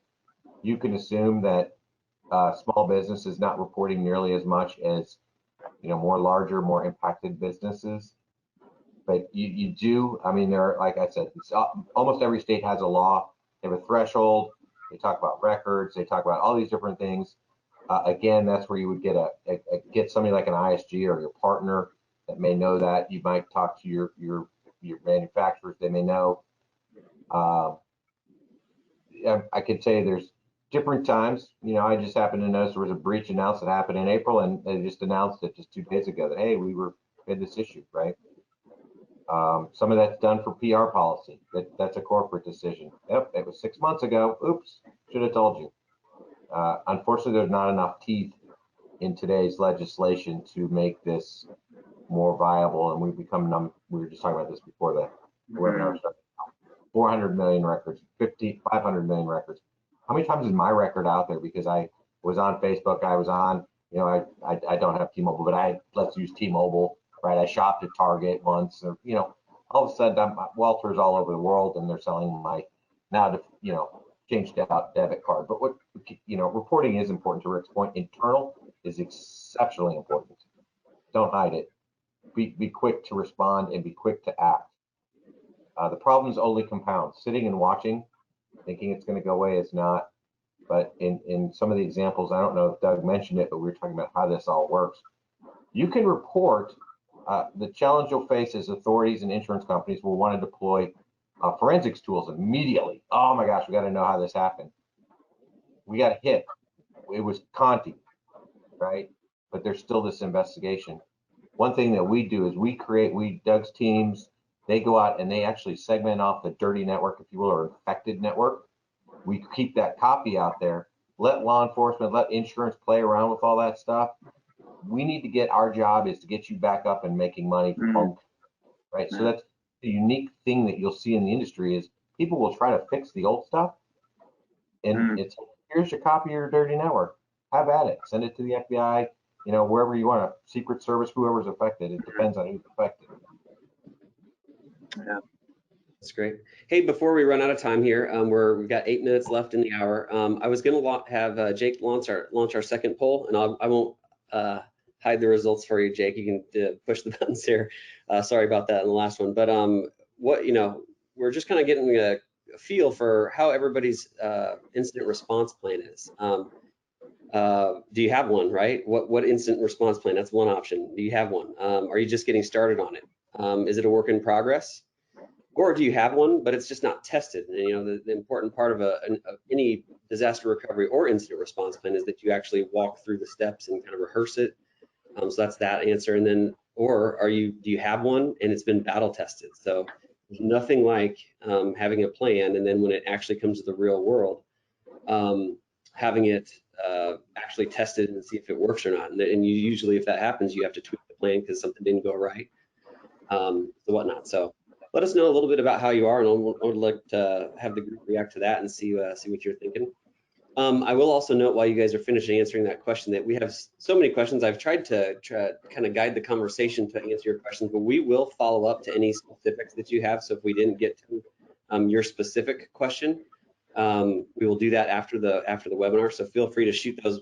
You can assume that small business is not reporting nearly as much as more larger, more impacted businesses. But you do, I mean, there are, like I said, almost every state has a law. They have a threshold. They talk about records. They talk about all these different things. Again, that's where you would get somebody like an ISG or your partner that may know that. You might talk to your manufacturers. They may know. I could say there's different times. I just happened to notice there was a breach announced that happened in April, and they just announced it just 2 days ago that, hey, we had this issue, right? Some of that's done for PR policy. That's a corporate decision. Yep, it was 6 months ago. Oops, should have told you. Unfortunately, there's not enough teeth in today's legislation to make this more viable, and we become we were just talking about this before the webinar started. 400 million records, 500 million records. How many times is my record out there because I was on Facebook, I was on, you know, I don't have T-Mobile, but let's use T-Mobile, right? I shopped at Target once, or, you know, all of a sudden Welter's all over the world and they're selling my you know, changed out debit card. But what, you know, reporting is important. To Rick's point, internal is exceptionally important. Don't hide it. Be quick to respond and be quick to act. The problems only compound. Sitting and watching, thinking it's going to go away, is not. But in some of the examples, I don't know if Doug mentioned it, but we were talking about how this all works. You can report. The challenge you'll face is authorities and insurance companies will want to deploy forensics tools immediately. Oh my gosh, we got to know how this happened. We got hit. It was Conti, right? But there's still this investigation. One thing that we do is Doug's teams, they go out and they actually segment off the dirty network, if you will, or infected network. We keep that copy out there. Let law enforcement, let insurance play around with all that stuff. We need to get, our job is to get you back up and making money, right? So that's the unique thing that you'll see in the industry is people will try to fix the old stuff, and it's, here's your copy of your dirty network. Have at it. Send it to the FBI, you know, wherever you want, a Secret Service, whoever's affected. It depends on who's affected. Yeah. That's great. Hey, before we run out of time here, we've got 8 minutes left in the hour. I was going to have Jake launch our second poll, and I won't hide the results for you, Jake. You can push the buttons here. Sorry about that in the last one, but what, you know, we're just kind of getting a feel for how everybody's incident response plan is. Do you have one, right? What incident response plan? That's one option. Do you have one? Are you just getting started on it? Is it a work in progress? Or do you have one, but it's just not tested? And, you know, the important part of any disaster recovery or incident response plan is that you actually walk through the steps and kind of rehearse it. So that's that answer. And then, or do you have one and it's been battle tested? So there's nothing like having a plan, and then when it actually comes to the real world, having it actually tested and see if it works or not. And you usually, if that happens, you have to tweak the plan because something didn't go right, so whatnot. So let us know a little bit about how you are, and I would like to have the group react to that and see what you're thinking. I will also note, while you guys are finishing answering that question, that we have so many questions. I've tried to kind of guide the conversation to answer your questions, but we will follow up to any specifics that you have. So if we didn't get to your specific question, we will do that after the webinar. So feel free to shoot those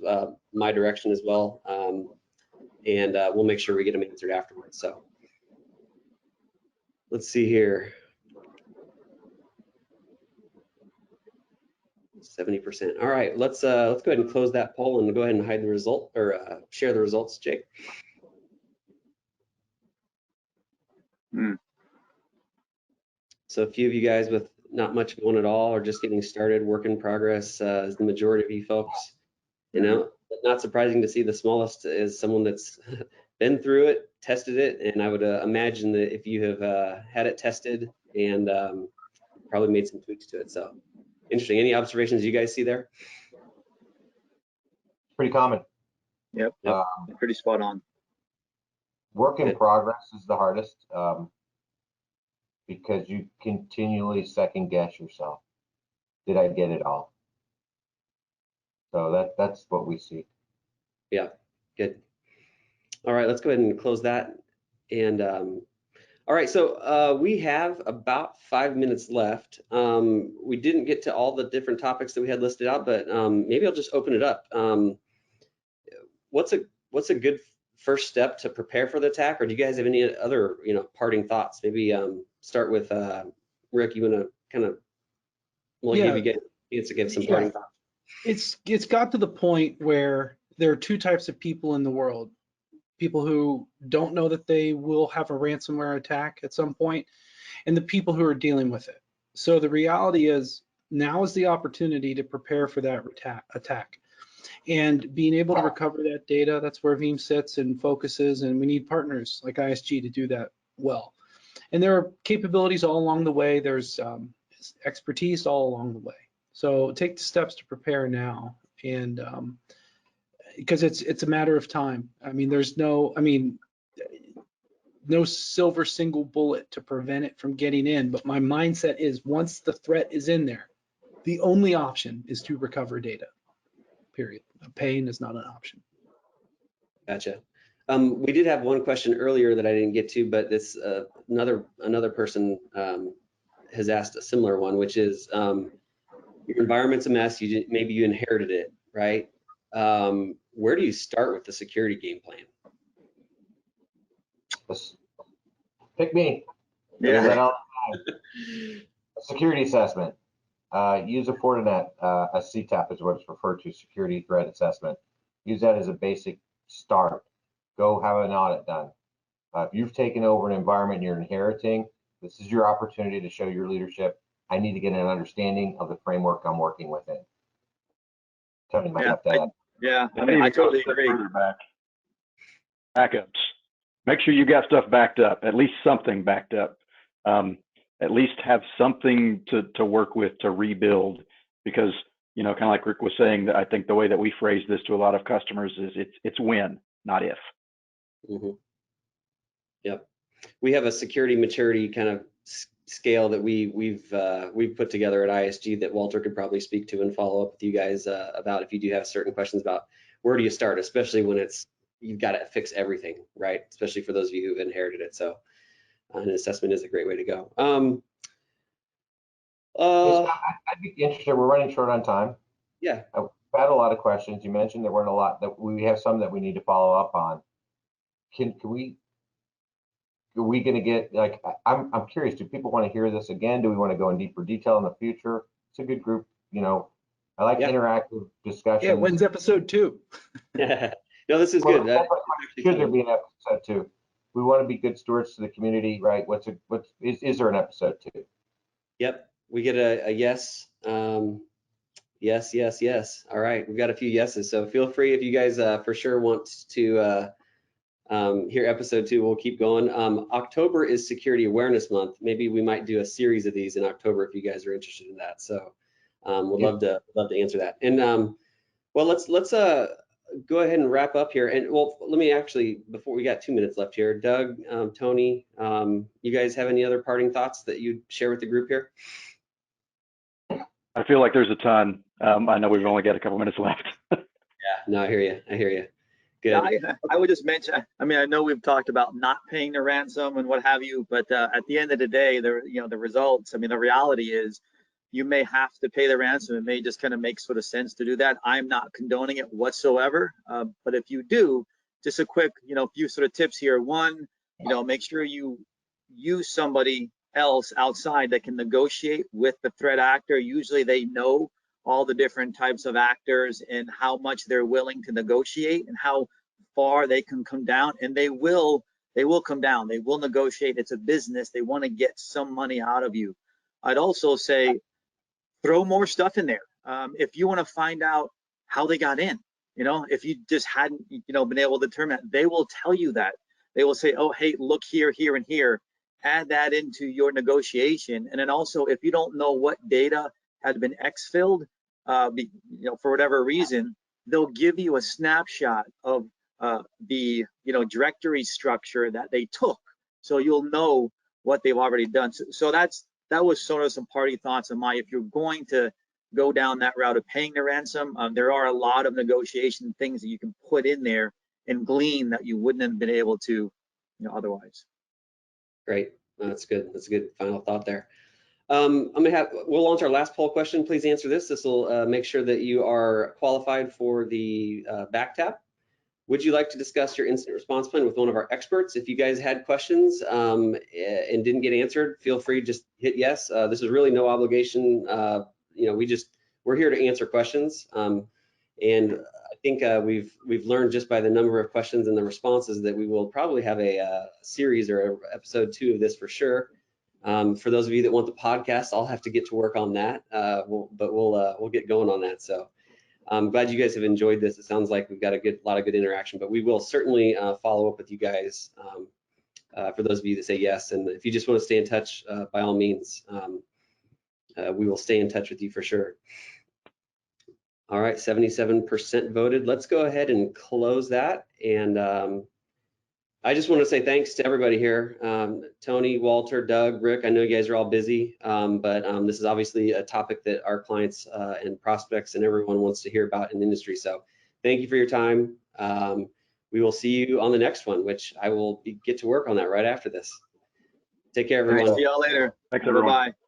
my direction as well, and we'll make sure we get them answered afterwards. So let's see here. 70%. All right, let's go ahead and close that poll and go ahead and hide the result, or share the results, Jake. So a few of you guys with not much going at all, or just getting started, work in progress, is the majority of you folks. You know, not surprising to see the smallest is someone that's been through it, tested it, and I would imagine that if you have had it tested and probably made some tweaks to it. So interesting. Any observations you guys see there? Pretty common. Yep. Pretty spot on. Work in progress is the hardest, because you continually second guess yourself. Did I get it all? So that's what we see. Yeah, good. All right, let's go ahead and close that. And all right, so we have about 5 minutes left. We didn't get to all the different topics that we had listed out, but maybe I'll just open it up. What's a good first step to prepare for the attack, or do you guys have any other parting thoughts? Maybe start with Rick. You want to kind of give you a chance to give some parting thoughts. It's got to the point where there are two types of people in the world: people who don't know that they will have a ransomware attack at some point, and the people who are dealing with it. So the reality is, now is the opportunity to prepare for that attack. And being able to recover that data, that's where Veeam sits and focuses, and we need partners like ISG to do that well. And there are capabilities all along the way. There's expertise all along the way. So take the steps to prepare now, and because it's a matter of time. I mean, no silver single bullet to prevent it from getting in, but my mindset is once the threat is in there, the only option is to recover data, period. Paying is not an option. Gotcha. We did have one question earlier that I didn't get to, but this another person has asked a similar one, which is your environment's a mess. Maybe you inherited it, right? Where do you start with the security game plan? Pick me. Yeah. A security assessment. Use a Fortinet, a CTAP is what it's referred to, security threat assessment. Use that as a basic start. Go have an audit done. If you've taken over an environment you're inheriting, this is your opportunity to show your leadership. I need to get an understanding of the framework I'm working within. Tony might have that. Yeah, I mean, I totally agree. Backups. Make sure you got stuff backed up, at least something backed up. At least have something to work with to rebuild, because, you know, kind of like Rick was saying, that I think the way that we phrase this to a lot of customers is it's when, not if. Mm-hmm. Yep. We have a security maturity kind of scale that we've put together at ISG that Walter could probably speak to and follow up with you guys about if you do have certain questions about where do you start, especially when you've got to fix everything, right? Especially for those of you who've inherited it. So an assessment is a great way to go. I'd be interested. We're running short on time. Yeah. I've had a lot of questions. You mentioned there weren't a lot, that we have some that we need to follow up on. Are we going to get, like, I'm curious, do people want to hear this again? Do we want to go in deeper detail in the future? It's a good group, you know. I like interactive discussions. Yeah, when's episode 2? No, this is good. Should there be an episode 2? We want to be good stewards to the community, right? Is there an episode 2? Yep, we get a yes. Yes. All right, we've got a few yeses. So feel free, if you guys for sure want to hear episode 2, we'll keep going. October is Security Awareness Month. Maybe we might do a series of these in October if you guys are interested in that. So we'd love to answer that. And well, let's go ahead and wrap up here. And well, let me actually, before, we got 2 minutes left here. Doug, Tony, you guys have any other parting thoughts that you'd share with the group here? I feel like there's a ton. I know we've only got a couple minutes left. Yeah, no, I hear you. Good. I would just mention, I mean, I know we've talked about not paying the ransom and what have you, but at the end of the day, the results, I mean, the reality is you may have to pay the ransom. It may just kind of make sort of sense to do that. I'm not condoning it whatsoever, but if you do, just a quick, few sort of tips here. One, make sure you use somebody else outside that can negotiate with the threat actor. Usually they know all the different types of actors and how much they're willing to negotiate and how far they can come down, and they will come down. They will negotiate. It's a business. They want to get some money out of you. I'd also say throw more stuff in there. If you want to find out how they got in, if you just hadn't, been able to determine that, they will tell you that. They will say, oh, hey, look here, here, and here. Add that into your negotiation. And then also, if you don't know what data had been exfilled, for whatever reason, they'll give you a snapshot of the directory structure that they took, so you'll know what they've already done. So that was sort of some party thoughts of if you're going to go down that route of paying the ransom, there are a lot of negotiation things that you can put in there and glean that you wouldn't have been able to otherwise. Great, that's good. That's a good final thought there. We'll launch our last poll question. Please answer this. This will make sure that you are qualified for the back tap. Would you like to discuss your incident response plan with one of our experts? If you guys had questions and didn't get answered, feel free, just hit yes. This is really no obligation. We're here to answer questions. And I think we've learned just by the number of questions and the responses that we will probably have a series or episode 2 of this for sure. For those of you that want the podcast, I'll have to get to work on that, but we'll get going on that. So I'm glad you guys have enjoyed this. It sounds like we've got a lot of good interaction, but we will certainly follow up with you guys for those of you that say yes. And if you just want to stay in touch, by all means, we will stay in touch with you for sure. All right, 77% voted. Let's go ahead and close that. And I just want to say thanks to everybody here. Tony, Walter, Doug, Rick, I know you guys are all busy, but this is obviously a topic that our clients and prospects and everyone wants to hear about in the industry. So thank you for your time. We will see you on the next one, which I will get to work on that right after this. Take care, everyone. See y'all later. Thanks, everyone. Bye-bye.